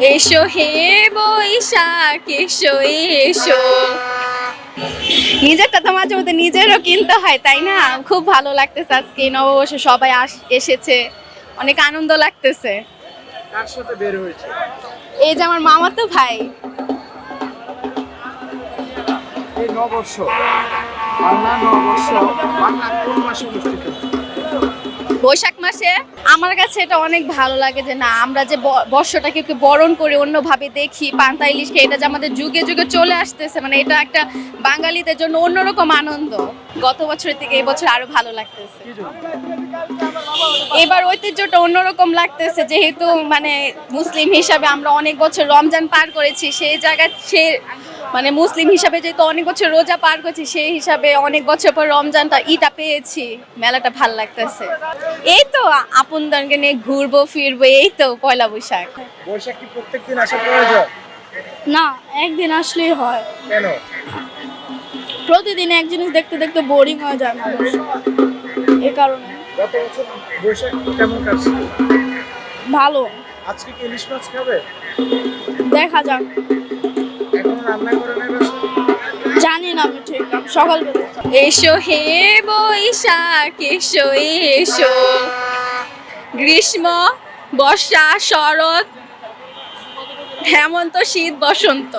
এসো হে বৈশাখ এসো এসো। নিজেরটা তো মাঝে মধ্যে নিজেরও কিনতে হয়, তাই না? খুব ভালো লাগতেছে, আজকে নববর্ষ সবাই এসেছে, অনেক আনন্দ লাগতেছে। কার সাথে বের হয়েছে? এই যে আমার মামাতো ভাই। এই নববর্ষ, বাংলা নববর্ষ, বাংলা কোন মাসে অনুষ্ঠিত হয়? বৈশাখ মাসে। আমার কাছে এটা অনেক ভালো লাগে যে না, আমরা যে বর্ষটাকে একটু বরণ করে অন্যভাবে দেখি, পান্তা ইলিশ খেয়ে, এটা যে আমাদের যুগে যুগে চলে আসতেছে, মানে এটা একটা বাঙালিদের জন্য অন্যরকম আনন্দ। গত বছরের থেকে এই বছর আরো ভালো লাগতেছে। কি জন্য? এবার ঐতিহ্যটা অন্যরকম লাগতেছে, যেহেতু মানে মুসলিম হিসাবে আমরা অনেক বছর রমজান পার করেছি, সেই জায়গায় সে মানে মুসলিম হিসাবে যেহেতু অনেক বছর রোজা পার করেছি, সেই হিসাবে অনেক বছর পর রমজানটা ঈদটা পেয়েছি, মেলাটা ভাল লাগতেছে। এই তো আপনজনকে নিয়ে ঘুরবো ফিরবো, এই তো পয়লা বৈশাখ। বৈশাখ কি প্রত্যেকদিন আসা প্রয়োজন? না, একদিন আসলেই হয়। কেন? প্রতিদিন এক জিনিস দেখতে দেখতে বোরিং হয়ে যায় মানুষ, এই কারণে। গত বছর বৈশাখ কেমন কাটছে? ভালো। আজকে কি ইলিশ মাছ খাবে? দেখা যাক। এখনো রান্না করে নাই বাসায়? জানি না আমি ঠিক, আমি সকালবেলা। এসো হে বৈশাখ এসো এসো। গ্রীষ্ম, বর্ষা, শরৎ, হেমন্ত, শীত, বসন্ত।